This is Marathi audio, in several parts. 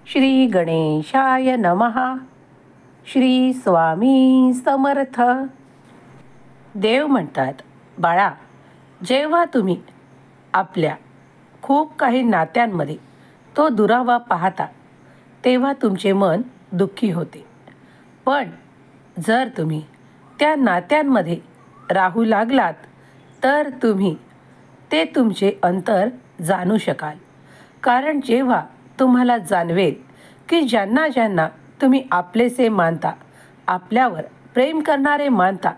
श्री गणेशाय नमः. श्री स्वामी समर्थ. देव म्हणतात, बाळा, जेव्हा तुम्ही आपल्या खूप काही नात्यांमध्ये तो दुरावा पाहता तेव्हा तुमचे मन दुःखी होते. पण जर तुम्ही त्या नात्यांमध्ये राहू लागलात तर तुम्ही ते तुमचे अंतर जाणू शकाल. कारण जेव्हा तुम्हाला जाणवेल की ज्यांना ज्यांना तुम्ही आपलेसे मानता, आपल्यावर प्रेम करणारे मानता,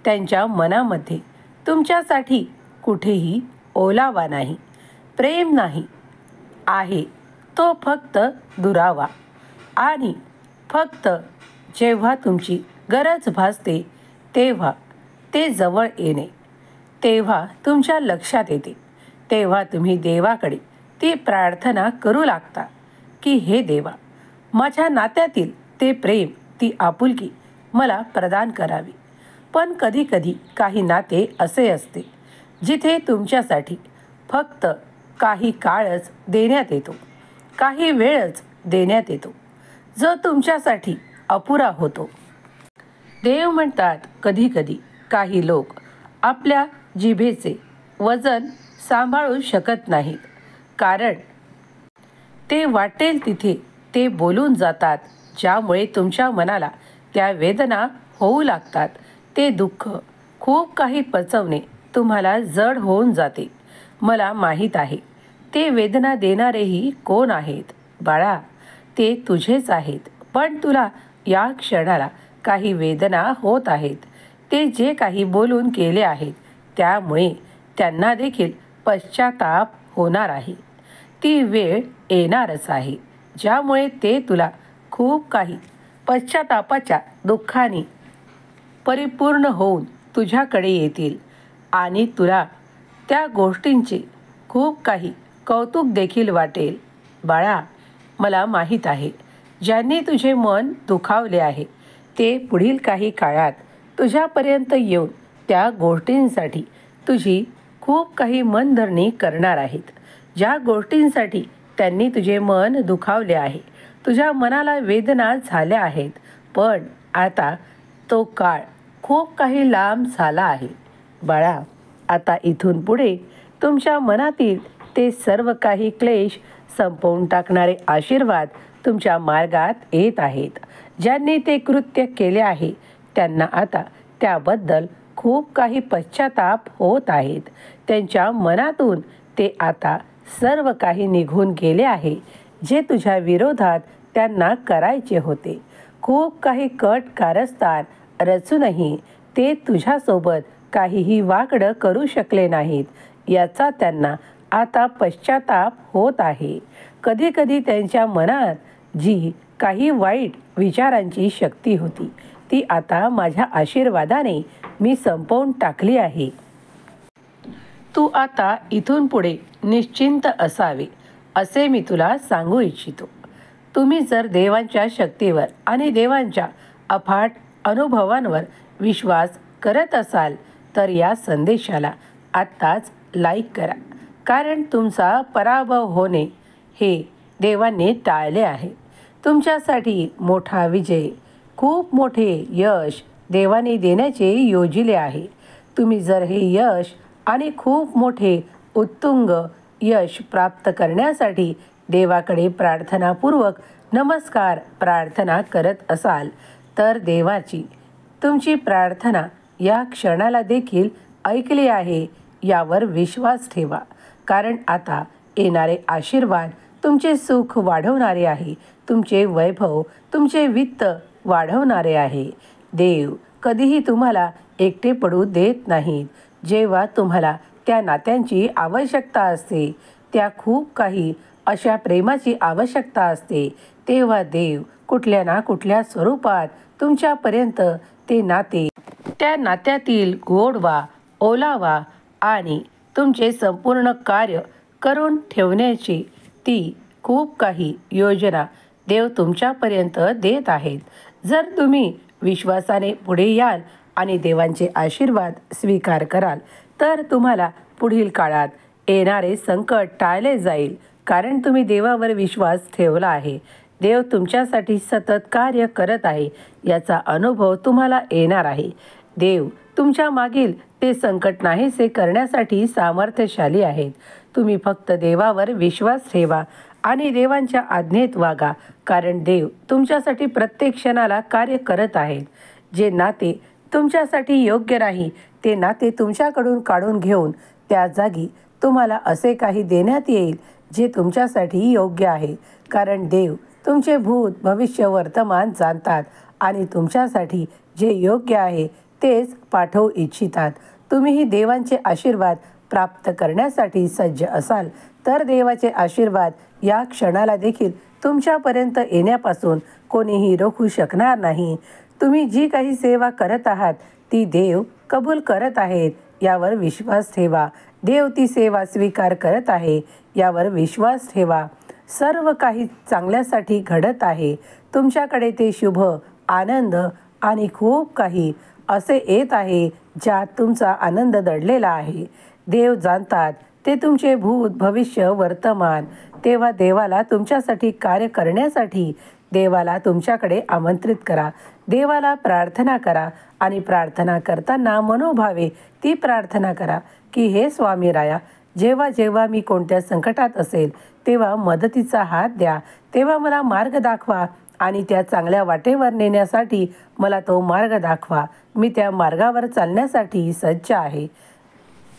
त्यांच्या मनामध्ये तुमच्यासाठी कुठेही ओलावा नाही, प्रेम नाही, आहे तो फक्त दुरावा. आणि फक्त जेव्हा तुमची गरज भासते तेव्हा ते जवळ येणे, तेव्हा तुमच्या लक्षात येते, तेव्हा तुम्ही देवाकडे ती प्रार्थना करू लागता की हे देवा, माझ्या नात्यातील ते प्रेम, ती आपुलकी मला प्रदान करावी. पण कधीकधी काही नाते असे असते जिथे तुमच्यासाठी फक्त काही काळच देण्यात येतो, काही वेळच देण्यात येतो, जो तुमच्यासाठी अपुरा होतो. देव म्हणतात, कधीकधी काही लोक आपल्या जिभेचे वजन सांभाळू शकत नाहीत, कारण ते वाटेल तिथे ते बोलून जातात, ज्यामुळे तुमच्या मनाला त्या वेदना होऊ लागतात. ते दुःख, खूप काही पचवणे तुम्हाला जड होऊन जाते. मला माहीत आहे ते वेदना देणारेही कोण आहेत. बाळा, ते तुझेच आहेत. पण तुला या क्षणाला काही वेदना होत आहेत. ते जे काही बोलून गेले आहेत त्यामुळे त्यांना देखील पश्चाताप होणार आहे. ती वेळ येणारच आहे ज्यामुळे ते तुला खूप काही पश्चातापाच्या दुःखाने परिपूर्ण होऊन तुझ्याकडे येतील आणि तुला त्या गोष्टींचे खूप काही कौतुक देखील वाटेल. बाळा, मला माहीत आहे ज्यांनी तुझे मन दुखावले आहे ते पुढील काही काळात तुझ्यापर्यंत येऊन त्या गोष्टींसाठी तुझी खूप काही मनधरणी करणार आहेत. ज्या गोष्टींसाठी त्यांनी तुझे मन दुखावले आहे, तुझ्या मनाला वेदना झाल्या आहेत, पण आता तो काळ खूप काही लांब झाला आहे. बाळा, आता इथून पुढे तुमच्या मनातील ते सर्व काही क्लेश संपवून टाकणारे आशीर्वाद तुमच्या मार्गात येत आहेत. ज्यांनी ते कृत्य केले आहे त्यांना आता त्याबद्दल खूप काही पश्चाताप होत आहेत. त्यांच्या मनातून ते आता सर्व काही निघून गेले आहे जे तुझ्या विरोधात त्यांना करायचे होते. खूप काही कट कारस्थान रचूनही ते तुझ्यासोबत काहीही वाकडं करू शकले नाहीत, याचा त्यांना आता पश्चाताप होत आहे. कधीकधी त्यांच्या मनात जी काही वाईट विचारांची शक्ती होती ती आता माझ्या आशीर्वादाने मी संपवून टाकली आहे. तू आता इथून पुढे निश्चिंत असावे असे मी तुला सांगू इच्छितो. तुम्ही जर देवांच्या शक्तीवर आणि देवांच्या अफाट अनुभवांवर विश्वास करत असाल तर या संदेशाला आत्ताच लाईक करा. कारण तुमचा पराभव होणे हे देवांनी टाळले आहे. तुमच्यासाठी मोठा विजय, खूप मोठे यश देवाने देण्याचे योजिले आहे. तुम्ही जर हे यश आणि खूप मोठे उत्तुंग यश प्राप्त करण्यासाठी देवाकडे प्रार्थनापूर्वक नमस्कार प्रार्थना करत असाल तर देवाची तुमची प्रार्थना या क्षणाला देखील ऐकली आहे यावर विश्वास ठेवा. कारण आता येणारे आशीर्वाद तुमचे सुख वाढवणारे आहे, तुमचे वैभव, तुमचे वित्त वाढवणारे आहे. देव कधीही तुम्हाला एकटे पडू देत नाहीत. जेव्हा तुम्हाला त्या नात्यांची आवश्यकता असते, त्या खूप काही अशा प्रेमाची आवश्यकता असते, तेव्हा देव कुठल्या ना कुठल्या स्वरूपात तुमच्यापर्यंत ते नाते, त्या नात्यातील गोडवा, ओलावा आणि तुमचे संपूर्ण कार्य करून ठेवण्याची ती खूप काही योजना देव तुमच्यापर्यंत देत आहेत. जर तुम्ही विश्वासाने पुढे याल आणि देवांचे आशीर्वाद स्वीकार कराल तर तुम्हाला पुढील काळात येणारे संकट टाळले जाईल. कारण तुम्ही देवावर विश्वास ठेवला आहे. देव तुमच्यासाठी सतत कार्य करत आहे याचा अनुभव तुम्हाला येणार आहे. देव तुमच्या मागील ते संकट नाहीसे करण्यासाठी सामर्थ्यशाली आहेत. तुम्ही फक्त देवावर विश्वास ठेवा आणि देवांच्या आज्ञेत वागा, कारण देव तुमच्यासाठी प्रत्येक क्षणाला कार्य करत आहेत. जे नाते तुमच्यासाठी योग्य नाही ते नाते तुमच्याकडून काढून घेऊन त्या जागी तुम्हाला असे काही देण्यात येईल जे तुमच्यासाठी योग्य आहे, कारण देव तुमचे भूत भविष्य वर्तमान जाणतात आणि तुमच्यासाठी जे योग्य आहे तेच पाठवू इच्छितात. तुम्हीही देवांचे आशीर्वाद प्राप्त करण्यासाठी सज्ज असाल तर देवाचे आशीर्वाद या क्षणाला देखील तुमच्यापर्यंत येण्यापासून कोणीही रोखू शकणार नाही. तुम्ही जी काही सेवा करत आहात ती देव कबूल करत आहेत यावर विश्वास ठेवा. देव ती सेवा स्वीकार करत आहे यावर विश्वास ठेवा. सर्व काही चांगल्यासाठी घडत आहे. तुमच्याकडे ते शुभ, आनंद आणि खूप काही असे येत आहे ज्यात तुमचा आनंद दडलेला आहे. देव जाणतात ते तुमचे भूत भविष्य वर्तमान. तेव्हा देवाला तुमच्यासाठी कार्य करण्यासाठी देवाला तुमच्याकडे आमंत्रित करा. देवाला प्रार्थना करा आणि प्रार्थना करताना मनोभावे ती प्रार्थना करा की हे स्वामी राया, जेव्हा जेव्हा मी कोणत्या संकटात असेल तेव्हा मदतीचा हात द्या. तेव्हा मला मार्ग दाखवा आणि त्या चांगल्या वाटेवर नेण्यासाठी मला तो मार्ग दाखवा. मी त्या मार्गावर चालण्यासाठी सज्ज आहे.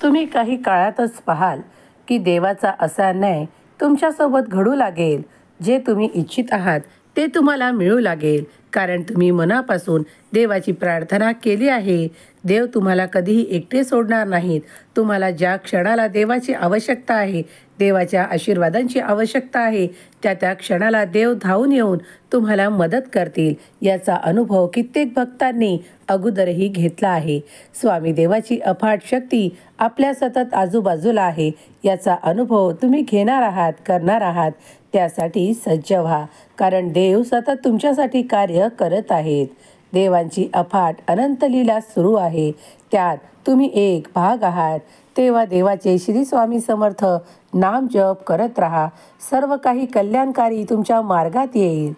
तुम्ही काही काळातच पाहाल की देवाचा असा न्याय तुमच्यासोबत घडू लागेल. जे तुम्ही इच्छित आहात ते तुम्हाला मिळू लागेल, कारण तुम्ही मनापासून देवाची प्रार्थना केली आहे. देव तुम्हाला कधीही एकटे सोडणार नाहीत. तुम्हाला ज्या क्षणाला देवाची आवश्यकता आहे, देवाच्या आशीर्वादांची आवश्यकता आहे, त्या त्या क्षणाला देव धावून येऊन तुम्हाला मदत करतील. याचा अनुभव कित्येक भक्तांनी अगोदरही घेतला आहे. स्वामी देवाची अफाट शक्ती आपल्या सतत आजूबाजूला आहे. याचा अनुभव तुम्ही घेणार आहात, करणार आहात. त्यासाठी सज्ज व्हा, कारण देव सतत तुमच्यासाठी कार्य करत आहेत. देवांची अफाट अनंत लीला सुरू आहे, त्यात तुम्ही एक भाग आहात. तेव्हा देवाचे श्री स्वामी समर्थ नाम जप करत राहा. सर्व काही कल्याणकारी तुमच्या मार्गात येईल.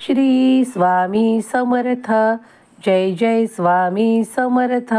श्री स्वामी समर्थ. जय जय स्वामी समर्थ.